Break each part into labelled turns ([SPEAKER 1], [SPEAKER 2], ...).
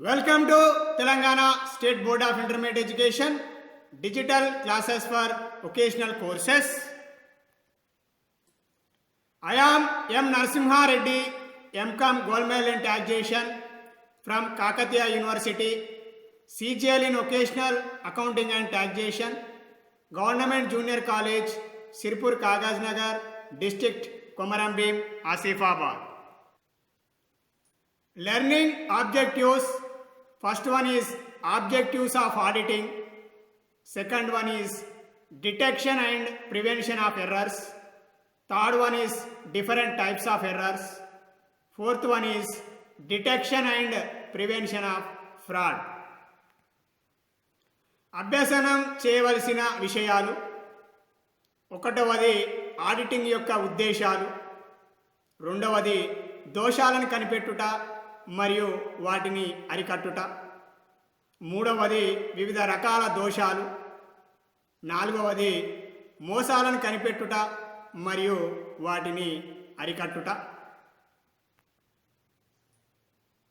[SPEAKER 1] Welcome to Telangana State Board of Intermediate Education Digital Classes for Vocational Courses. I am M. Narasimha Reddy, M.Com Gold Medal in Taxation from Kakatiya University, CGL in Vocational Accounting and Taxation, Government Junior College, Sirpur Kagajnagar, District Komarambim, Asifabad. Learning objectives. First one is objectives of auditing. Second one is detection and prevention of errors. Third one is different types of errors. Fourth one is detection and prevention of fraud. అభ్యసనం చేయవలసిన విషయాలు. ఒకటవది auditing యొక్క ఉద్దేశాలు. రెండవది దోషాలను కనిపెట్టుట మరియు వాటిని అరికట్టుట. మూడవది వివిధ రకాల దోషాలు. నాలుగవది మోసాలను కనిపెట్టుట మరియు వాటిని అరికట్టుట.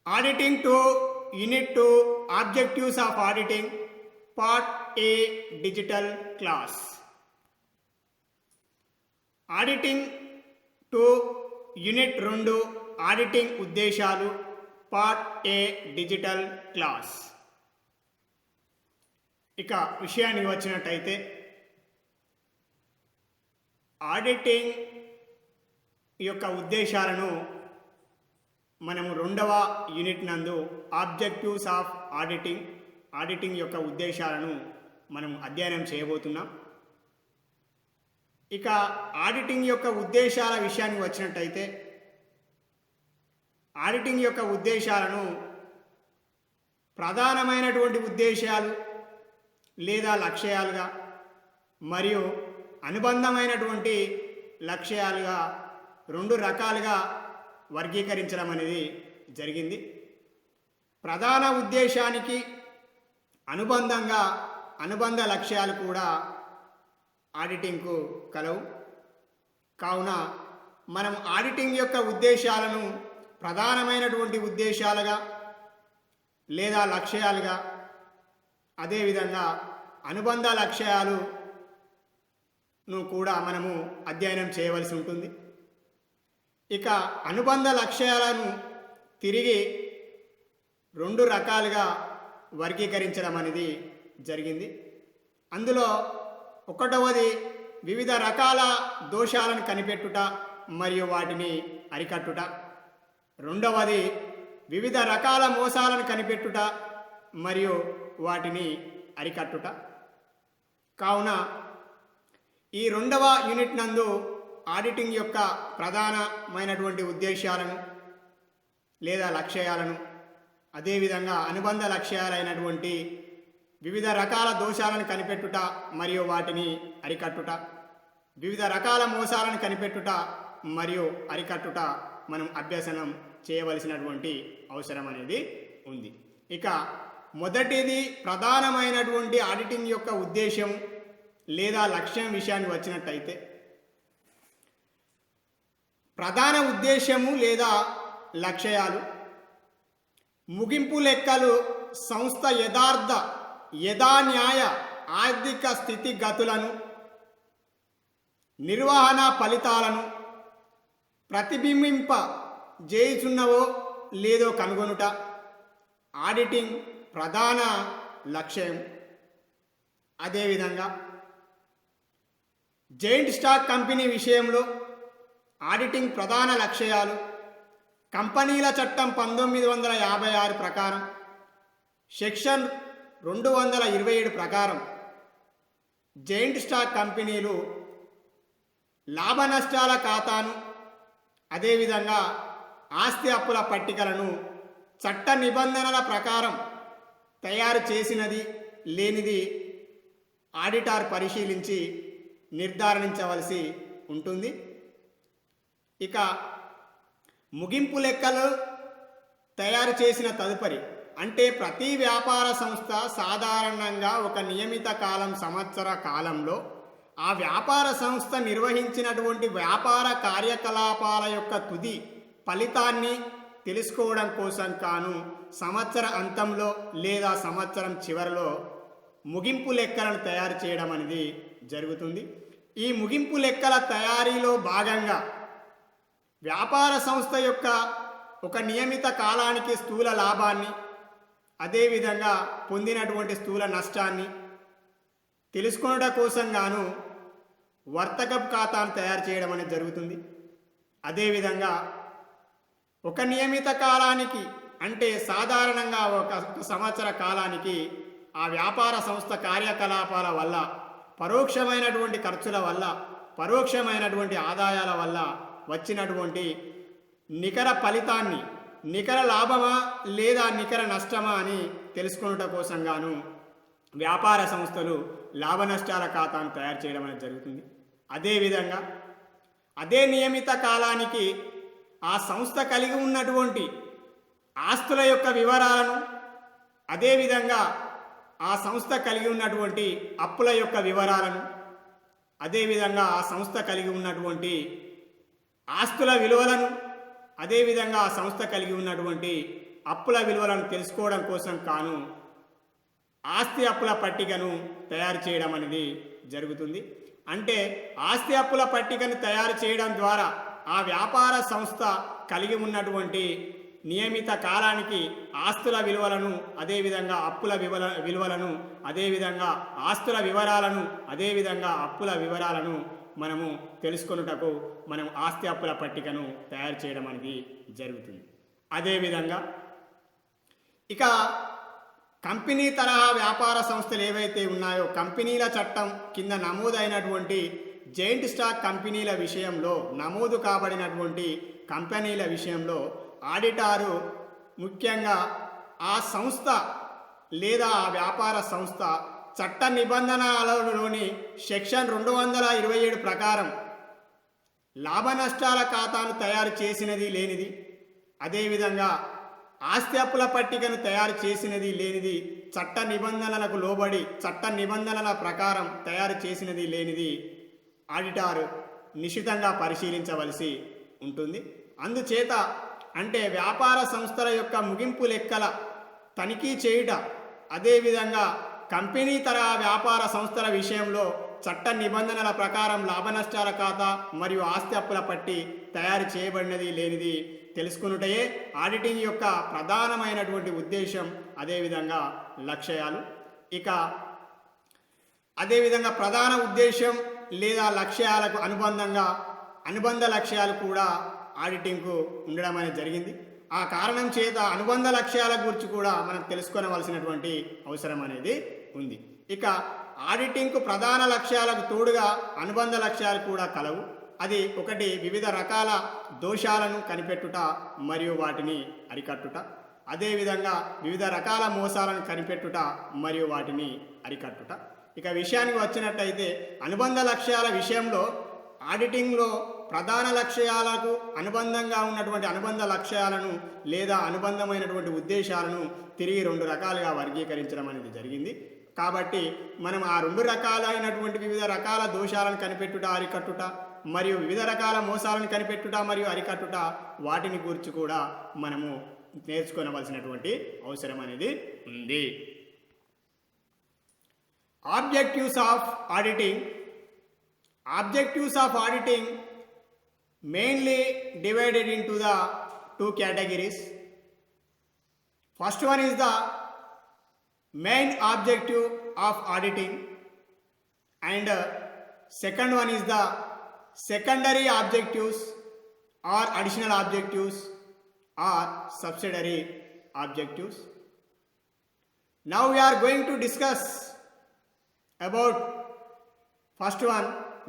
[SPEAKER 1] Auditing 2 unit 2 objectives of auditing part A digital class. Auditing 2 unit 2 auditing ఉద్దేశాలు పార్ట్ ఏ డిజిటల్ క్లాస్. ఇక విషయానికి వచ్చినట్టయితే ఆడిటింగ్ యొక్క ఉద్దేశాలను మనము 2వ యూనిట్ నందు ఆబ్జెక్టివ్స్ ఆఫ్ ఆడిటింగ్ యొక్క ఉద్దేశాలను మనం అధ్యయనం చేయబోతున్నాం. ఇక ఆడిటింగ్ యొక్క ఉద్దేశాల విషయానికి వచ్చినట్టయితే ఆడిటింగ్ యొక్క ఉద్దేశాలను ప్రధానమైనటువంటి ఉద్దేశాలు లేదా లక్ష్యాలుగా మరియు అనుబంధమైనటువంటి లక్ష్యాలుగా 2 రకాలుగా వర్గీకరించడం అనేది జరిగింది. ప్రధాన ఉద్దేశానికి అనుబంధంగా అనుబంధ లక్ష్యాలు కూడా ఆడిటింగ్కు కలవు. కావున మనం ఆడిటింగ్ యొక్క ఉద్దేశాలను ప్రధానమైనటువంటి ఉద్దేశాలుగా లేదా లక్ష్యాలుగా, అదేవిధంగా అనుబంధ లక్ష్యాలను కూడా మనము అధ్యయనం చేయవలసి ఉంటుంది. ఇక అనుబంధ లక్ష్యాలను తిరిగి 2 రకాలుగా వర్గీకరించడం అనేది జరిగింది. అందులో ఒకటవది వివిధ రకాల దోషాలను కనిపెట్టుట మరియు వాటిని అరికట్టుట. రెండవది వివిధ రకాల మోసాలను కనిపెట్టుట మరియు వాటిని అరికట్టుట. కావున ఈ 2వ యూనిట్ నందు ఆడిటింగ్ యొక్క ప్రధానమైనటువంటి ఉద్దేశాలను లేదా లక్ష్యాలను, అదేవిధంగా అనుబంధ లక్ష్యాలైనటువంటి వివిధ రకాల దోషాలను కనిపెట్టుట మరియు వాటిని అరికట్టుట, వివిధ రకాల మోసాలను కనిపెట్టుట మరియు అరికట్టుట మనం అభ్యసనం చేయవలసినటువంటి అవసరం అనేది ఉంది. ఇక మొదటిది ప్రధానమైనటువంటి ఆడిటింగ్ యొక్క ఉద్దేశం లేదా లక్ష్యం విషయానికి వచ్చినట్టయితే ప్రధాన ఉద్దేశము లేదా లక్ష్యాలు ముగింపు లెక్కలు సంస్థ యథాన్యాయ ఆర్థిక స్థితిగతులను, నిర్వహణ ఫలితాలను ప్రతిబింబింప చేయుచున్నవో లేదో కనుగొనుట ఆడిటింగ్ ప్రధాన లక్ష్యం. అదేవిధంగా జాయింట్ స్టాక్ కంపెనీ విషయంలో ఆడిటింగ్ ప్రధాన లక్ష్యాలు కంపెనీల చట్టం 1956 ప్రకారం సెక్షన్ 227 ప్రకారం జాయింట్ స్టాక్ కంపెనీలు లాభ నష్టాల ఖాతాను, అదేవిధంగా ఆస్తి అప్పుల పట్టికలను చట్ట నిబంధనల ప్రకారం తయారు చేసినది లేనిది ఆడిటర్ పరిశీలించి నిర్ధారించవలసి ఉంటుంది. ఇక ముగింపు లెక్కలు తయారు చేసిన తదుపరి, అంటే ప్రతి వ్యాపార సంస్థ సాధారణంగా ఒక నియమిత కాలం సంవత్సర కాలంలో ఆ వ్యాపార సంస్థ నిర్వహించినటువంటి వ్యాపార కార్యకలాపాల యొక్క తుది ఫలితాన్ని తెలుసుకోవడం కోసం కాను సంవత్సర అంతంలో లేదా సంవత్సరం చివరిలో ముగింపు లెక్కలను తయారు చేయడం అనేది జరుగుతుంది. ఈ ముగింపు లెక్కల తయారీలో భాగంగా వ్యాపార సంస్థ యొక్క ఒక నియమిత కాలానికి స్థూల లాభాన్ని, అదేవిధంగా పొందినటువంటి స్థూల నష్టాన్ని తెలుసుకోవడం కోసం గాను వర్తకపు ఖాతాను తయారు చేయడం అనేది జరుగుతుంది. అదేవిధంగా ఒక నియమిత కాలానికి అంటే సాధారణంగా ఒక సంవత్సర కాలానికి ఆ వ్యాపార సంస్థ కార్యకలాపాల వల్ల పరోక్షమైనటువంటి ఖర్చుల వల్ల పరోక్షమైనటువంటి ఆదాయాల వల్ల వచ్చినటువంటి నికర ఫలితాన్ని నికర లాభమా లేదా నికర నష్టమా అని తెలుసుకొనుట కోసం గాను వ్యాపార సంస్థలు లాభ నష్టాల ఖాతాను తయారు చేయడం అనేది జరుగుతుంది. అదేవిధంగా అదే నియమిత కాలానికి ఆ సంస్థ కలిగి ఉన్నటువంటి ఆస్తుల యొక్క వివరాలను, అదేవిధంగా ఆ సంస్థ కలిగి ఉన్నటువంటి అప్పుల యొక్క వివరాలను, అదేవిధంగా ఆ సంస్థ కలిగి ఉన్నటువంటి ఆస్తుల విలువలను, అదేవిధంగా ఆ సంస్థ కలిగి ఉన్నటువంటి అప్పుల విలువలను తెలుసుకోవడం కోసం కాను ఆస్తి అప్పుల పట్టికను తయారు చేయడం అనేది జరుగుతుంది. అంటే ఆస్తి అప్పుల పట్టికను తయారు చేయడం ద్వారా ఆ వ్యాపార సంస్థ కలిగి ఉన్నటువంటి నియమిత కాలానికి ఆస్తుల విలువలను, అదేవిధంగా అప్పుల విలువలను, అదేవిధంగా ఆస్తుల వివరాలను, అదేవిధంగా అప్పుల వివరాలను మనము తెలుసుకొనుటకు మనం ఆస్తి అప్పుల పట్టికను తయారు చేయడం అనేది జరుగుతుంది. అదేవిధంగా ఇక కంపెనీ తరహా వ్యాపార సంస్థలు ఏవైతే ఉన్నాయో కంపెనీల చట్టం కింద నమోదైనటువంటి జాయింట్ స్టాక్ కంపెనీల విషయంలో నమోదు కాబడినటువంటి కంపెనీల విషయంలో ఆడిటారు ముఖ్యంగా ఆ సంస్థ లేదా ఆ వ్యాపార సంస్థ చట్ట నిబంధనలలోని సెక్షన్ 227 ప్రకారం లాభ నష్టాల ఖాతాను తయారు చేసినది లేనిది, అదేవిధంగా ఆస్తి అప్పుల పట్టికను తయారు చేసినది లేనిది, చట్ట నిబంధనలకు లోబడి చట్ట నిబంధనల ప్రకారం తయారు చేసినది లేనిది ఆడిటారు నిశితంగా పరిశీలించవలసి ఉంటుంది. అందుచేత అంటే వ్యాపార సంస్థల యొక్క ముగింపు లెక్కల తనిఖీ చేయుట, అదేవిధంగా కంపెనీ తరహా వ్యాపార సంస్థల విషయంలో చట్ట నిబంధనల ప్రకారం లాభ నష్టాల ఖాతా మరియు ఆస్తి అప్పుల పట్టి తయారు చేయబడినది లేనిది తెలుసుకున్నటయే ఆడిటింగ్ యొక్క ప్రధానమైనటువంటి ఉద్దేశం, అదేవిధంగా లక్ష్యాలు. ఇక అదేవిధంగా ప్రధాన ఉద్దేశం లేదా లక్ష్యాలకు అనుబంధంగా అనుబంధ లక్ష్యాలు కూడా ఆడిటింగ్కు ఉండడం అనేది జరిగింది. ఆ కారణం చేత అనుబంధ లక్ష్యాల గురించి కూడా మనం తెలుసుకోవలసినటువంటి అవసరం అనేది ఉంది. ఇక ఆడిటింగ్కు ప్రధాన లక్ష్యాలకు తోడుగా అనుబంధ లక్ష్యాలు కూడా కలవు. అది ఒకటి వివిధ రకాల దోషాలను కనిపెట్టుట మరియు వాటిని అరికట్టుట, అదేవిధంగా వివిధ రకాల మోసాలను కనిపెట్టుట మరియు వాటిని అరికట్టుట. ఇక విషయానికి వచ్చినట్టయితే అనుబంధ లక్ష్యాల విషయంలో ఆడిటింగ్లో ప్రధాన లక్ష్యాలకు అనుబంధంగా ఉన్నటువంటి అనుబంధ లక్ష్యాలను లేదా అనుబంధమైనటువంటి ఉద్దేశాలను తిరిగి 2 రకాలుగా వర్గీకరించడం అనేది జరిగింది. కాబట్టి మనం ఆ 2 రకాలైనటువంటి వివిధ రకాల దోషాలను కనిపెట్టుట, అరికట్టుట మరియు వివిధ రకాల మోసాలను కనిపెట్టుట మరియు అరికట్టుట వాటిని గురించి కూడా మనము నేర్చుకోవలసినటువంటి అవసరం అనేది ఉంది. Objectives of auditing. Objectives of auditing mainly divided into the 2 categories. First one is the main objective of auditing and second one is the secondary objectives or additional objectives or subsidiary objectives. Now we are going to discuss about first one,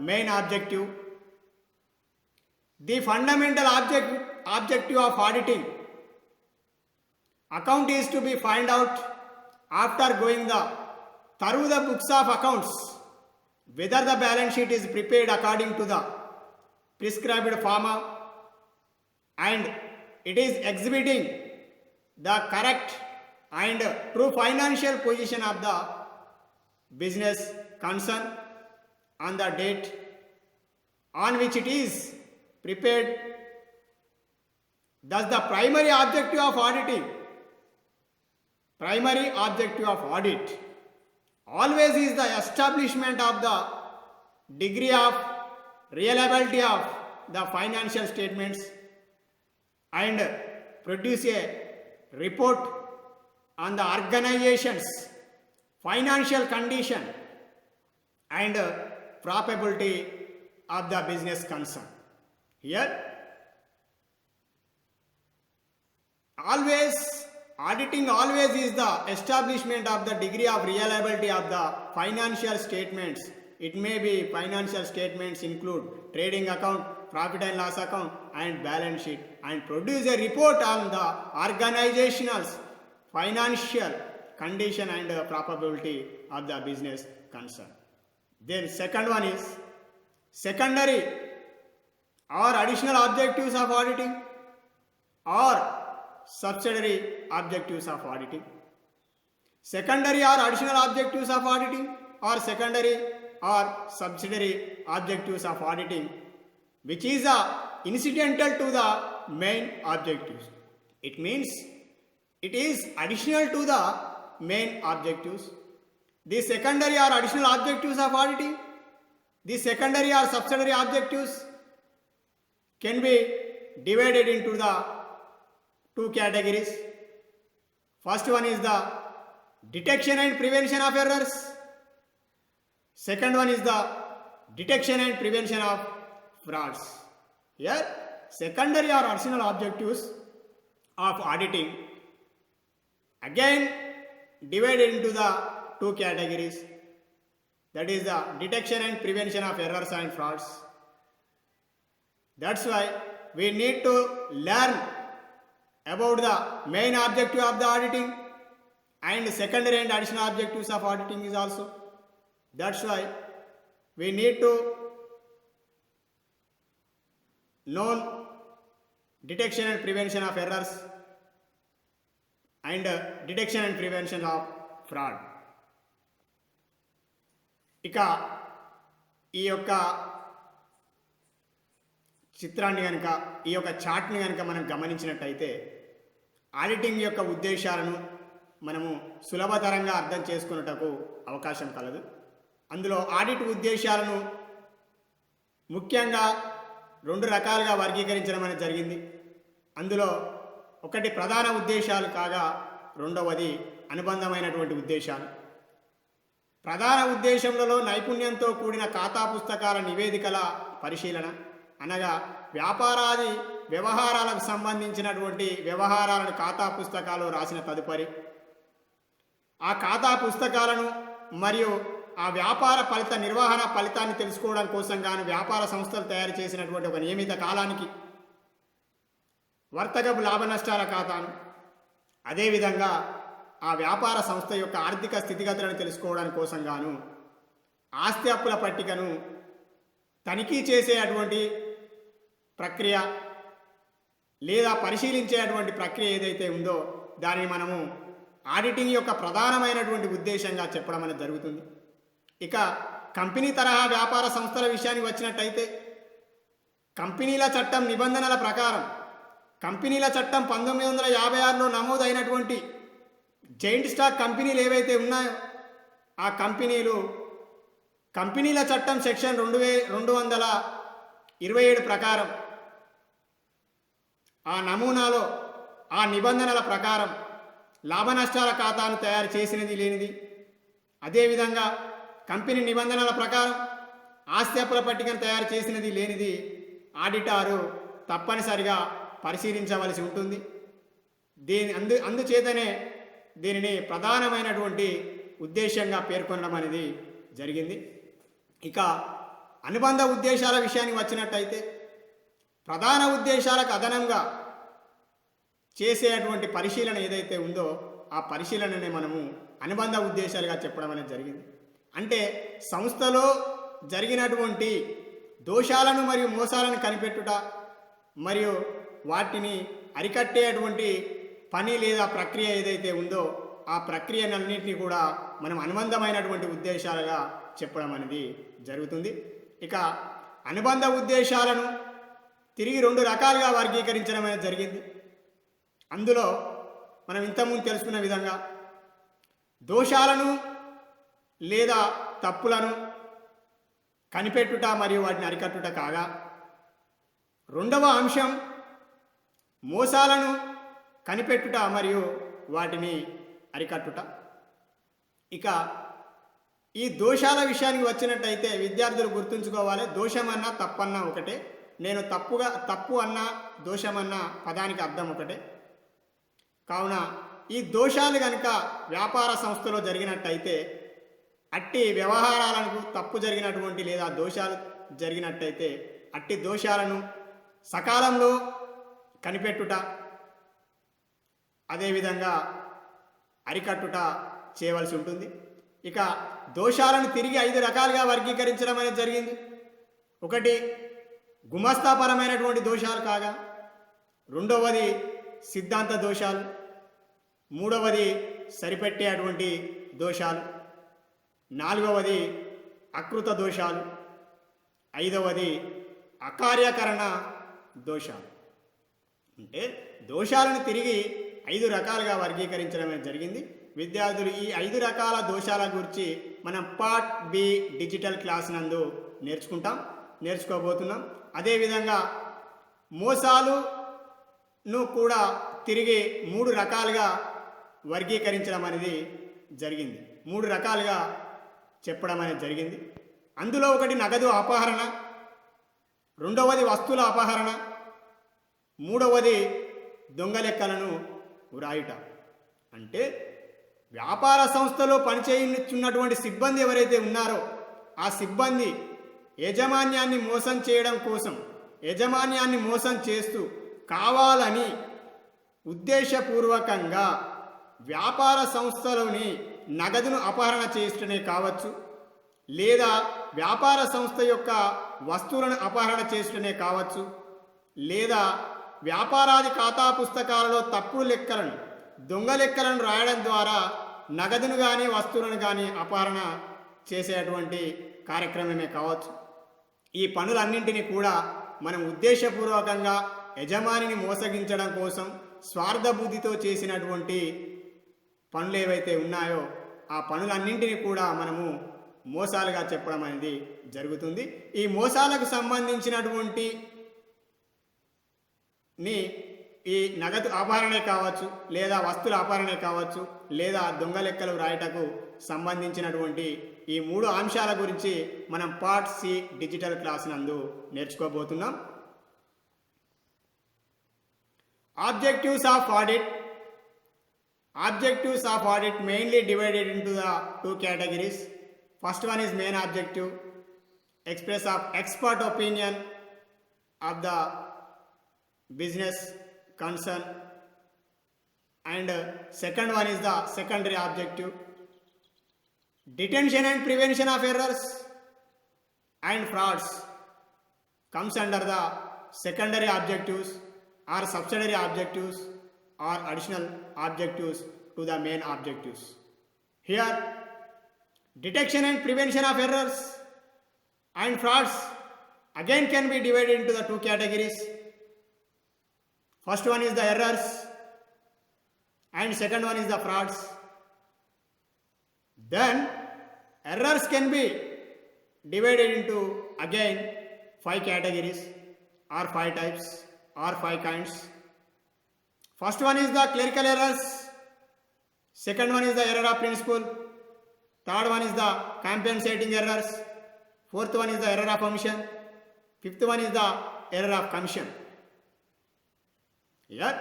[SPEAKER 1] main objective. The fundamental objective of auditing account is to be find out after going through the books of accounts whether the balance sheet is prepared according to the prescribed form and it is exhibiting the correct and true financial position of the business concern on the date on which it is prepared. Thus, the primary objective of auditing, primary objective of audit always is the establishment of the degree of reliability of the financial statements and produce a report on the organization's financial condition and probability of the business concern. Here, auditing always is the establishment of the degree of reliability of the financial statements. It may be financial statements include trading account, profit and loss account and balance sheet, and produce a report on the organizational financial condition and probability of the business concern. Then second one is secondary or additional objectives of auditing or subsidiary objectives of auditing. Secondary or additional objectives of auditing or secondary or subsidiary objectives of auditing, which is incidental to the main objectives. It means it is additional to the main objectives. The secondary or additional objectives of auditing, the secondary or subsidiary objectives can be divided into the two categories. First one is the detection and prevention of errors. Second one is the detection and prevention of frauds. Here, secondary or additional objectives of auditing again divided into the two categories, that is the detection and prevention of errors and frauds. That's why we need to learn about the main objective of the auditing and secondary and additional objectives of auditing is also. That's why we need to know detection and prevention of errors and detection and prevention of fraud. ఇక ఈ యొక్క చిత్రాన్ని కనుక ఈ యొక్క చార్ట్ని కనుక మనం గమనించినట్టయితే ఆడిటింగ్ యొక్క ఉద్దేశాలను మనము సులభతరంగా అర్థం చేసుకున్నటకు అవకాశం కలదు. అందులో ఆడిట్ ఉద్దేశాలను ముఖ్యంగా రెండు రకాలుగా వర్గీకరించడం అనేది జరిగింది. అందులో ఒకటి ప్రధాన ఉద్దేశాలు కాగా రెండవది అనుబంధమైనటువంటి ఉద్దేశాలు. ప్రధాన ఉద్దేశంలో నైపుణ్యంతో కూడిన ఖాతా పుస్తకాల నివేదికల పరిశీలన, అనగా వ్యాపారాది వ్యవహారాలకు సంబంధించినటువంటి వ్యవహారాలను ఖాతా పుస్తకాలు రాసిన తదుపరి ఆ ఖాతా పుస్తకాలను మరియు ఆ వ్యాపార ఫలిత నిర్వహణ ఫలితాన్ని తెలుసుకోవడం కోసం గాను వ్యాపార సంస్థలు తయారు చేసినటువంటి ఒక నియమిత కాలానికి వర్తకపు లాభ నష్టాల ఖాతాను, అదేవిధంగా ఆ వ్యాపార సంస్థ యొక్క ఆర్థిక స్థితిగతులను తెలుసుకోవడం కోసం గాను ఆస్తి అప్పుల పట్టికను తనిఖీ చేసేటువంటి ప్రక్రియ లేదా పరిశీలించేటువంటి ప్రక్రియ ఏదైతే ఉందో దానిని మనము ఆడిటింగ్ యొక్క ప్రధానమైనటువంటి ఉద్దేశంగా చెప్పడం అనేది జరుగుతుంది. ఇక కంపెనీ తరహా వ్యాపార సంస్థల విషయానికి వచ్చినట్టయితే కంపెనీల చట్టం నిబంధనల ప్రకారం కంపెనీల చట్టం 1956లో నమోదైనటువంటి జైంట్ స్టాక్ కంపెనీలు ఏవైతే ఉన్నాయో ఆ కంపెనీల చట్టం సెక్షన్ 227 ప్రకారం ఆ నమూనాలో ఆ నిబంధనల ప్రకారం లాభ నష్టాల ఖాతాను తయారు చేసినది లేనిది, అదేవిధంగా కంపెనీ నిబంధనల ప్రకారం ఆస్తి అప్పుల పట్టికను తయారు చేసినది లేనిది ఆడిటారు తప్పనిసరిగా పరిశీలించవలసి ఉంటుంది. అందుచేతనే దీనిని ప్రధానమైనటువంటి ఉద్దేశంగా పేర్కొనడం అనేది జరిగింది. ఇక అనుబంధ ఉద్దేశాల విషయానికి వచ్చినట్టయితే ప్రధాన ఉద్దేశాలకు అదనంగా చేసేటువంటి పరిశీలన ఏదైతే ఉందో ఆ పరిశీలననే మనము అనుబంధ ఉద్దేశాలుగా చెప్పడం అనేది జరిగింది. అంటే సంస్థలో జరిగినటువంటి దోషాలను మరియు మోసాలను కనిపెట్టుట మరియు వాటిని అరికట్టేటువంటి పని లేదా ప్రక్రియ ఏదైతే ఉందో ఆ ప్రక్రియనన్నింటినీ కూడా మనం అనుబంధమైనటువంటి ఉద్దేశాలుగా చెప్పడం అనేది జరుగుతుంది. ఇక అనుబంధ ఉద్దేశాలను తిరిగి రెండు రకాలుగా వర్గీకరించడం అనేది జరిగింది. అందులో మనం ఇంతకుముందు తెలుసుకున్న విధంగా దోషాలను లేదా తప్పులను కనిపెట్టుట మరియు వాటిని అరికట్టుట కాగా, రెండవ అంశం మోసాలను కనిపెట్టుట మరియు వాటిని అరికట్టుట. ఇక ఈ దోషాల విషయానికి వచ్చినట్టయితే విద్యార్థులు గుర్తుంచుకోవాలి, దోషమన్నా తప్పన్నా ఒకటే. నేను తప్పు అన్నా దోషమన్నా పదానికి అర్థం ఒకటే. కావున ఈ దోషాలు కనుక వ్యాపార సంస్థలో జరిగినట్టయితే, అట్టి వ్యవహారాలకు తప్పు జరిగినటువంటి లేదా దోషాలు జరిగినట్టయితే అట్టి దోషాలను సకాలంలో కనిపెట్టుట, అదేవిధంగా అరికట్టుట చేయవలసి ఉంటుంది. ఇక దోషాలను తిరిగి 5 రకాలుగా వర్గీకరించడం అనేది జరిగింది. ఒకటి గుమస్తాపరమైనటువంటి దోషాలు కాగా, రెండవది సిద్ధాంత దోషాలు, మూడవది సరిపెట్టేటువంటి దోషాలు, నాలుగవది అకృత దోషాలు, ఐదవది అకార్యకరణ దోషాలు. అంటే దోషాలను తిరిగి 5 రకాలుగా వర్గీకరించడం జరిగింది. విద్యార్థులు ఈ 5 రకాల దోషాల గురించి మనం పార్ట్ బి డిజిటల్ క్లాస్ నందు నేర్చుకోబోతున్నాం. అదేవిధంగా మోసాలును కూడా తిరిగి 3 రకాలుగా వర్గీకరించడం అనేది జరిగింది. 3 రకాలుగా చెప్పడం అనేది జరిగింది. అందులో ఒకటి నగదు అపహరణ, రెండవది వస్తువుల అపహరణ, మూడవది దొంగ లెక్కలను వ్రాయుట. అంటే వ్యాపార సంస్థలో పనిచేయుచున్నటువంటి సిబ్బంది ఎవరైతే ఉన్నారో ఆ సిబ్బంది యాజమాన్యాన్ని మోసం చేయడం కోసం, యాజమాన్యాన్ని మోసం చేస్తూ కావాలని ఉద్దేశపూర్వకంగా వ్యాపార సంస్థలోని నగదును అపహరణ చేస్తూనే కావచ్చు, లేదా వ్యాపార సంస్థ యొక్క వస్తువులను అపహరణ చేస్తూనే కావచ్చు, లేదా వ్యాపారాది ఖాతా పుస్తకాలలో తప్పుడు లెక్కలను, దొంగ లెక్కలను రాయడం ద్వారా నగదును కానీ వస్తువులను కానీ అపహరణ చేసేటువంటి కార్యక్రమమే కావచ్చు. ఈ పనులన్నింటినీ కూడా మనం ఉద్దేశపూర్వకంగా యజమానిని మోసగించడం కోసం స్వార్థ బుద్ధితో చేసినటువంటి పనులు ఏవైతే ఉన్నాయో ఆ పనులన్నింటినీ కూడా మనము మోసాలుగా చెప్పడం అనేది జరుగుతుంది. ఈ మోసాలకు సంబంధించినటువంటి ఈ నగదు అపహరణే కావచ్చు, లేదా వస్తువుల అపహరణే కావచ్చు, లేదా దొంగ లెక్కలు రాయటకు సంబంధించినటువంటి ఈ 3 అంశాల గురించి మనం పార్ట్ సి డిజిటల్ క్లాస్ నందు నేర్చుకోబోతున్నాం. Objectives of audit. Objectives of audit mainly divided into the 2 categories. First one is main objective, express of expert opinion of the business concern, and second one is the secondary objective, detection and prevention of errors and frauds comes under the secondary objectives or subsidiary objectives or additional objectives to the main objectives. Here, detection and prevention of errors and frauds again can be divided into the 2 categories. First one is the errors and second one is the frauds. Then errors can be divided into again 5 categories or 5 types or 5 kinds. First one is the clerical errors, second one is the error of principle, third one is the compensating errors, fourth one is the error of omission, fifth one is the error of commission. Here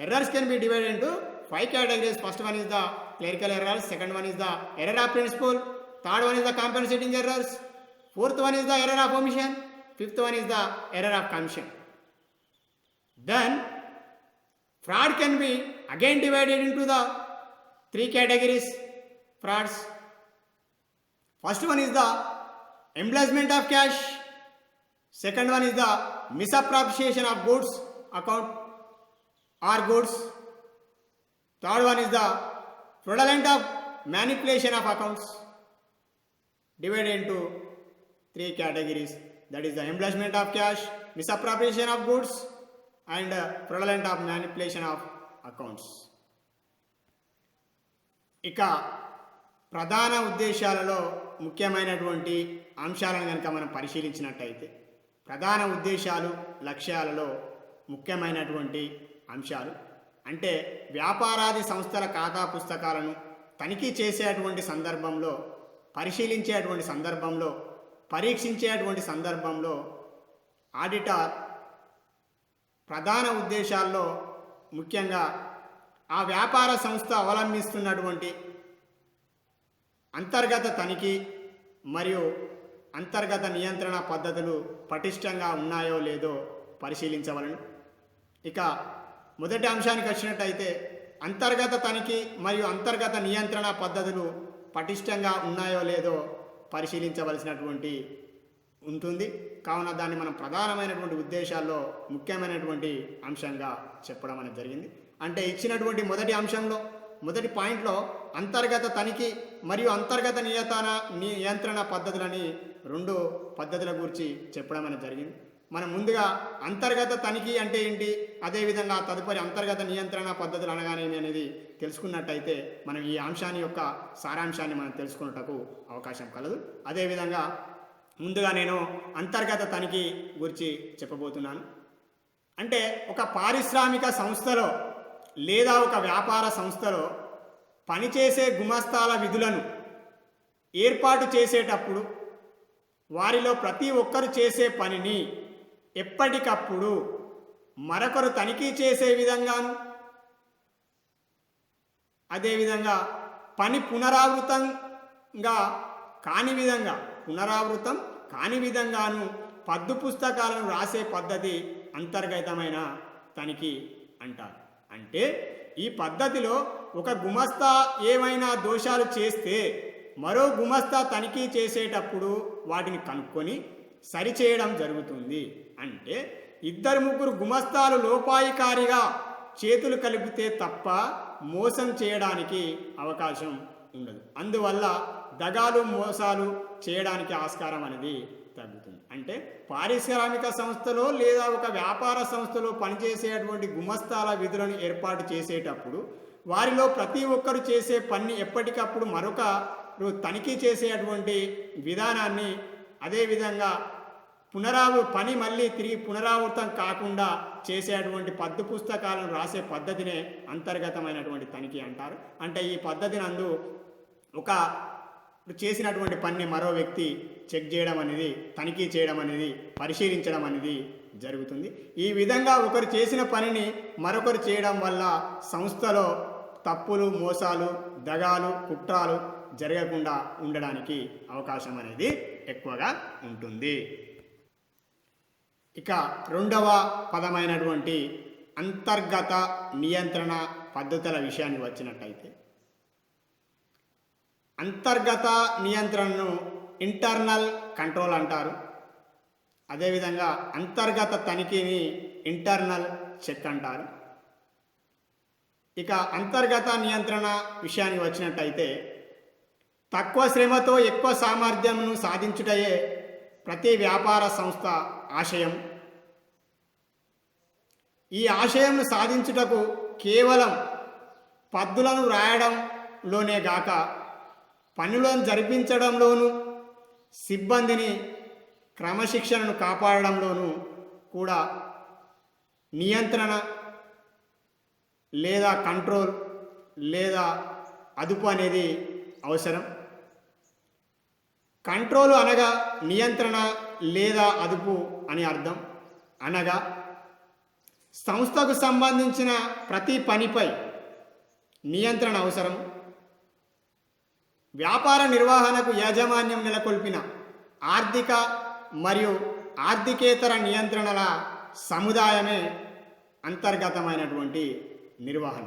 [SPEAKER 1] errors can be divided into 5 categories. First one is the clerical errors, second one is the error of principle, third one is the compensating errors, fourth one is the error of omission, fifth one is the error of commission. Then fraud can be again divided into the 3 categories. Frauds. First one is the embezzlement of cash, second one is the misappropriation of goods account or goods, third one is the fraudulent of manipulation of accounts, divided into 3 categories, that is the embezzlement of cash, misappropriation of goods and fraudulent of manipulation of accounts. ఇక ప్రధాన ఉద్దేశాలలో ముఖ్యమైనటువంటి అంశాలను కనుక మనం పరిశీలించినట్టయితే, ప్రధాన ఉద్దేశాలు లక్ష్యాలలో ముఖ్యమైనటువంటి అంశాలు అంటే వ్యాపారాది సంస్థల ఖాతా పుస్తకాలను తనిఖీ చేసేటువంటి సందర్భంలో, పరిశీలించేటువంటి సందర్భంలో, పరీక్షించేటువంటి సందర్భంలో ఆడిటర్ ప్రధాన ఉద్దేశాల్లో ముఖ్యంగా ఆ వ్యాపార సంస్థ అవలంబిస్తున్నటువంటి అంతర్గత తనిఖీ మరియు అంతర్గత నియంత్రణ పద్ధతులు పటిష్టంగా ఉన్నాయో లేదో పరిశీలించవలను. ఇక మొదటి అంశానికి వచ్చినట్టయితే అంతర్గత తనిఖీ మరియు అంతర్గత నియంత్రణ పద్ధతులు పటిష్టంగా ఉన్నాయో లేదో పరిశీలించవలసినటువంటి ఉంటుంది. కావున దాన్ని మనం ప్రధానమైనటువంటి ఉద్దేశాల్లో ముఖ్యమైనటువంటి అంశంగా చెప్పడం అనేది జరిగింది. అంటే ఇచ్చినటువంటి మొదటి అంశంలో, మొదటి పాయింట్లో అంతర్గత తనిఖీ మరియు అంతర్గత నియంత్రణ పద్ధతులని రెండు పద్ధతుల గురించి చెప్పడం అనేది జరిగింది. మనం ముందుగా అంతర్గత తనిఖీ అంటే ఏంటి, అదేవిధంగా తదుపరి అంతర్గత నియంత్రణ పద్ధతులు అనగానేమి అనేది తెలుసుకున్నట్టయితే మనం ఈ అంశాన్ని యొక్క సారాంశాన్ని మనం తెలుసుకున్నటకు అవకాశం కలదు. అదేవిధంగా ముందుగా నేను అంతర్గత తనిఖీ గురించి చెప్పబోతున్నాను. అంటే ఒక పారిశ్రామిక సంస్థలో లేదా ఒక వ్యాపార సంస్థలో పనిచేసే గుమస్తాల విధులను ఏర్పాటు చేసేటప్పుడు వారిలో ప్రతి ఒక్కరు చేసే పనిని ఎప్పటికప్పుడు మరొకరు తనిఖీ చేసే విధంగాను, అదేవిధంగా పని పునరావృతం కాని విధంగాను పద్దు పుస్తకాలను రాసే పద్ధతి అంతర్గతమైన తనిఖీ అంటారు. అంటే ఈ పద్ధతిలో ఒక గుమస్తా ఏమైనా దోషాలు చేస్తే మరో గుమస్తా తనిఖీ చేసేటప్పుడు వాటిని కనుక్కొని సరిచేయడం జరుగుతుంది. అంటే ఇద్దరు ముగ్గురు గుమస్తాలు లోపాయికారిగా చేతులు కలిపితే తప్ప మోసం చేయడానికి అవకాశం ఉండదు. అందువల్ల దగాలు మోసాలు చేయడానికి ఆస్కారం అనేది తగ్గుతుంది. అంటే పారిశ్రామిక సంస్థలో లేదా ఒక వ్యాపార సంస్థలో పనిచేసేటువంటి గుమస్తాల విధులను ఏర్పాటు చేసేటప్పుడు వారిలో ప్రతి ఒక్కరు చేసే పని ఎప్పటికప్పుడు మరొకరు తనిఖీ చేసేటువంటి విధానాన్ని, అదేవిధంగా పని మళ్ళీ తిరిగి పునరావృతం కాకుండా చేసేటువంటి పద్దు పుస్తకాలను రాసే పద్ధతినే అంతర్గతమైనటువంటి తనిఖీ అంటారు. అంటే ఈ పద్ధతి నందు ఒక చేసినటువంటి పని మరో వ్యక్తి చెక్ చేయడం అనేది, తనిఖీ చేయడం అనేది, పరిశీలించడం అనేది జరుగుతుంది. ఈ విధంగా ఒకరు చేసిన పనిని మరొకరు చేయడం వల్ల సంస్థలో తప్పులు, మోసాలు, దగాలు, కుట్రాలు జరగకుండా ఉండడానికి అవకాశం అనేది ఎక్కువగా ఉంటుంది. ఇక రెండవ పదమైనటువంటి అంతర్గత నియంత్రణ పద్ధతుల విషయానికి వచ్చినట్టయితే, అంతర్గత నియంత్రణను ఇంటర్నల్ కంట్రోల్ అంటారు. అదేవిధంగా అంతర్గత తనిఖీని ఇంటర్నల్ చెక్ అంటారు. ఇక అంతర్గత నియంత్రణ విషయానికి వచ్చినట్టయితే తక్కువ శ్రమతో ఎక్కువ సామర్థ్యంను సాధించుటయే ప్రతి వ్యాపార సంస్థ ఆశయం. ఈ ఆశయంను సాధించుటకు కేవలం పద్దులను వ్రాయడంలోనే గాక పనులను జరిపించడంలోనూ, సిబ్బందిని క్రమశిక్షణను కాపాడడంలోనూ కూడా నియంత్రణ లేదా కంట్రోల్ లేదా అదుపు అనేది అవసరం. కంట్రోల్ అనగా నియంత్రణ లేదా అదుపు అని అర్థం. అనగా సంస్థకు సంబంధించిన ప్రతి పనిపై నియంత్రణ అవసరం. వ్యాపార నిర్వహణకు యాజమాన్యం నెలకొల్పిన ఆర్థిక మరియు ఆర్థికేతర నియంత్రణల సముదాయమే అంతర్గతమైనటువంటి నిర్వహణ.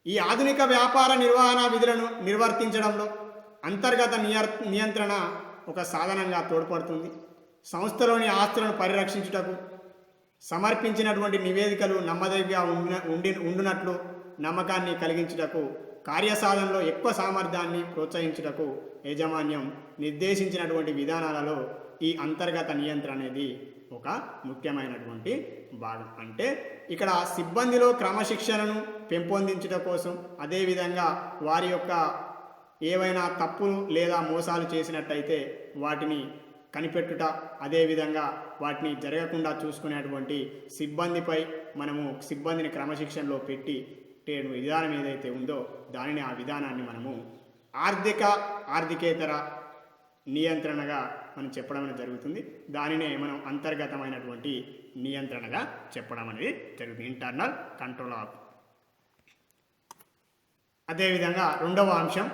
[SPEAKER 1] ఈ ఆధునిక వ్యాపార నిర్వహణ విధులను నిర్వర్తించడంలో అంతర్గత నియంత్రణ ఒక సాధనంగా తోడ్పడుతుంది. సంస్థలోని ఆస్తులను పరిరక్షించుటకు సమర్పించినటువంటి నివేదికలు నమ్మదగిగా ఉండునట్లు నమ్మకాన్ని కలిగించుటకు, కార్యసాధనలో ఎక్కువ సామర్థ్యాన్ని ప్రోత్సహించుటకు యాజమాన్యం నిర్దేశించినటువంటి విధానాలలో ఈ అంతర్గత నియంత్రణ అనేది ఒక ముఖ్యమైనటువంటి భాగం. అంటే ఇక్కడ సిబ్బందిలో క్రమశిక్షణను పెంపొందించడం కోసం, అదేవిధంగా వారి యొక్క ఏవైనా తప్పులు లేదా మోసాలు చేసినట్టయితే వాటిని కనిపెట్టుట, అదేవిధంగా వాటిని జరగకుండా చూసుకునేటువంటి సిబ్బందిపై మనము సిబ్బందిని క్రమశిక్షణలో పెట్టి విధానం ఏదైతే ఉందో దానిని ఆ విధానాన్ని మనము ఆర్థికేతర నియంత్రణగా మనం చెప్పడం అనేది జరుగుతుంది. దానినే మనం అంతర్గతమైనటువంటి నియంత్రణగా చెప్పడం అనేది జరుగుతుంది, ఇంటర్నల్ కంట్రోల్ ఆఫ్. అదేవిధంగా రెండవ అంశం,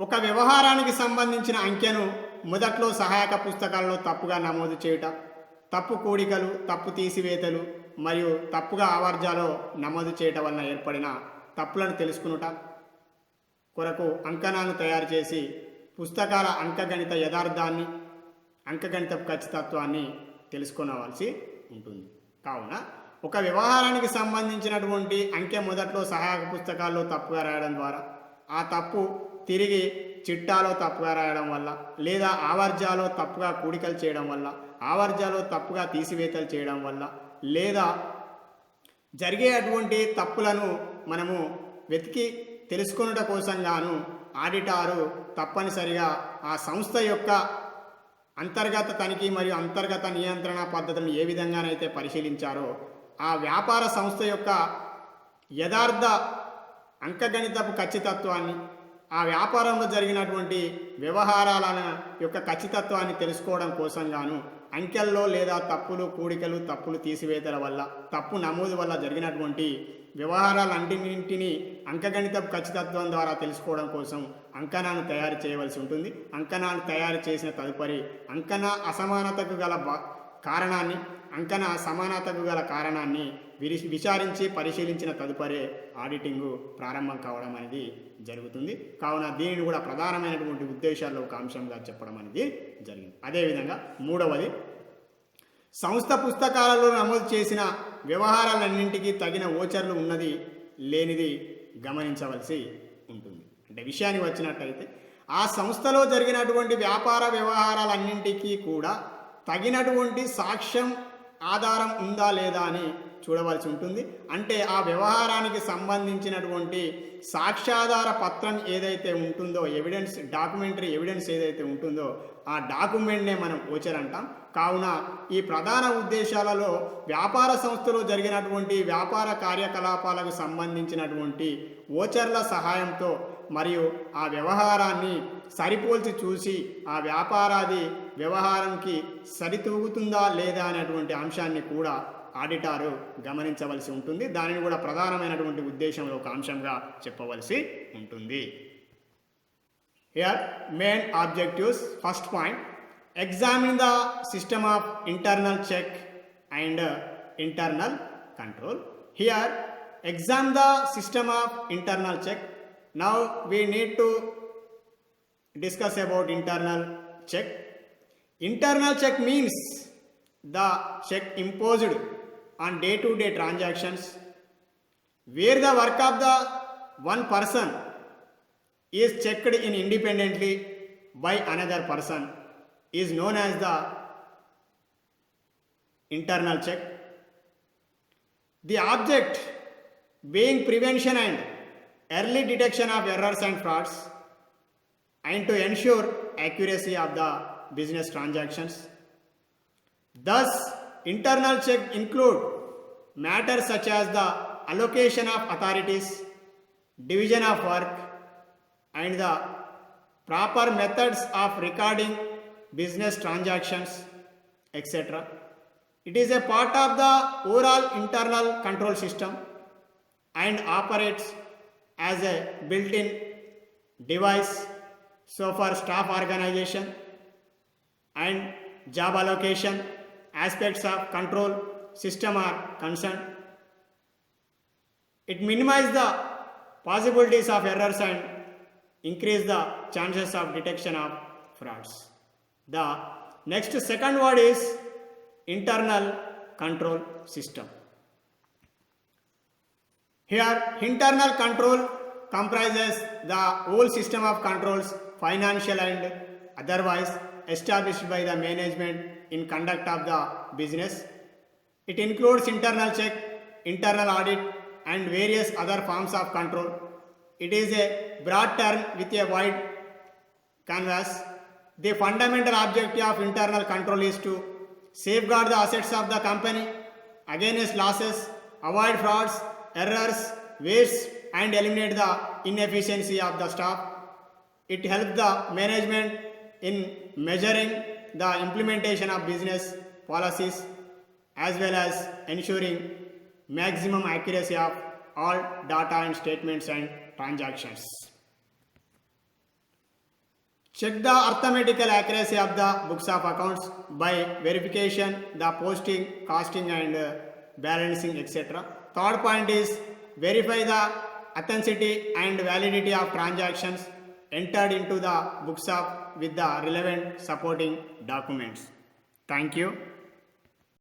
[SPEAKER 1] ఒక వ్యవహారానికి సంబంధించిన అంకెను మొదట్లో సహాయక పుస్తకాల్లో తప్పుగా నమోదు చేయుట, తప్పు కూడికలు, తప్పు తీసివేతలు మరియు తప్పుగా ఆవర్జాలో నమోదు చేయటం వలన ఏర్పడిన తప్పులను తెలుసుకునుట కొరకు అంకణాలను తయారు చేసి పుస్తకాల అంకగణిత యథార్థాన్ని, అంకగణిత ఖచ్చితత్వాన్ని తెలుసుకోవలసి ఉంటుంది. కావున ఒక వ్యవహారానికి సంబంధించినటువంటి అంకె మొదట్లో సహాయక పుస్తకాల్లో తప్పుగా రాయడం ద్వారా ఆ తప్పు తిరిగి చిట్టాలో తప్పుగా రాయడం వల్ల, లేదా ఆవర్జాలో తప్పుగా కూడికలు చేయడం వల్ల, ఆవర్జాలో తప్పుగా తీసివేతలు చేయడం వల్ల, లేదా జరిగే అటువంటి తప్పులను మనము వెతికి తెలుసుకొనుట కోసం గాను ఆడిటారు తప్పనిసరిగా ఆ సంస్థ యొక్క అంతర్గత తనిఖీ మరియు అంతర్గత నియంత్రణ పద్ధతులను ఏ విధంగానైతే పరిశీలించారో ఆ వ్యాపార సంస్థ యొక్క యథార్థ అంకగణితపు ఖచ్చితత్వాన్ని, ఆ వ్యాపారంలో జరిగినటువంటి వ్యవహారాల యొక్క ఖచ్చితత్వాన్ని తెలుసుకోవడం కోసం గాను అంకెల్లో లేదా తప్పులు కూడికలు, తప్పులు తీసివేతల వల్ల, తప్పు నమోదు వల్ల జరిగినటువంటి వ్యవహారాలన్నింటినీ అంకగణితపు ఖచ్చితత్వం ద్వారా తెలుసుకోవడం కోసం అంకణాన్ని తయారు చేయవలసి ఉంటుంది. అంకణాన్ని తయారు చేసిన తదుపరి అంకణ అసమానతకు గల కారణాన్ని, అంకణ సమానతకు గల కారణాన్ని విచారించి పరిశీలించిన తదుపరే ఆడిటింగు ప్రారంభం కావడం అనేది జరుగుతుంది. కావున దీనిని కూడా ప్రధానమైనటువంటి ఉద్దేశాల్లో ఒక అంశంగా చెప్పడం అనేది జరిగింది. అదేవిధంగా మూడవది, సంస్థ పుస్తకాలలో నమోదు చేసిన వ్యవహారాలన్నింటికీ తగిన ఓచర్లు ఉన్నది లేనిది గమనించవలసి ఉంటుంది. అంటే విషయానికి వచ్చినట్టయితే ఆ సంస్థలో జరిగినటువంటి వ్యాపార వ్యవహారాలన్నింటికీ కూడా తగినటువంటి సాక్ష్యం ఆధారం ఉందా లేదా అని చూడవలసి ఉంటుంది. అంటే ఆ వ్యవహారానికి సంబంధించినటువంటి సాక్ష్యాధార పత్రం ఏదైతే ఉంటుందో, ఎవిడెన్స్, డాక్యుమెంటరీ ఎవిడెన్స్ ఏదైతే ఉంటుందో ఆ డాక్యుమెంట్నే మనం ఓచర్ అంటాం. కావున ఈ ప్రధాన ఉద్దేశాలలో వ్యాపార సంస్థలో జరిగినటువంటి వ్యాపార కార్యకలాపాలకు సంబంధించినటువంటి ఓచర్ల సహాయంతో మరియు ఆ వ్యవహారాన్ని సరిపోల్చి చూసి ఆ వ్యాపారాది వ్యవహారంకి సరితూగుతుందా లేదా అనేటువంటి అంశాన్ని కూడా ఆడిటారు గమనించవలసి ఉంటుంది. దానిని కూడా ప్రధానమైనటువంటి ఉద్దేశంలో ఒక అంశంగా చెప్పవలసి ఉంటుంది. Here main objectives. First point, examine the system of internal check and internal control. Here examine the system of internal check. Now we need to discuss about internal check. Internal check means the check imposed on day-to-day transactions where the work of the one person is checked in independently by another person is known as the internal check. The object being prevention and early detection of errors and frauds and to ensure accuracy of the business transactions. Thus, internal check include matters such as the allocation of authorities, division of work, and the proper methods of recording business transactions, etc. It is a part of the overall internal control system and operates as a built-in device. So for staff organization and job allocation aspects of control system are concerned, it minimizes the possibilities of errors and increase the chances of detection of frauds. The next second word is internal control system. Here internal control comprises the whole system of controls, financial and otherwise, established by the management in conduct of the business. It includes internal check, internal audit, and various other forms of control. It is a broad term with a wide canvas. The fundamental objective of internal control is to safeguard the assets of the company against losses, avoid frauds, errors, waste, and eliminate the inefficiency of the staff. It helps the management in measuring the implementation of business policies as well as ensuring maximum accuracy of all data and statements and transactions. Check the arithmetical accuracy of the books of accounts by verification, the posting, costing and balancing, etc. Third point is verify the authenticity and validity of transactions entered into the books of with the relevant supporting documents. Thank you.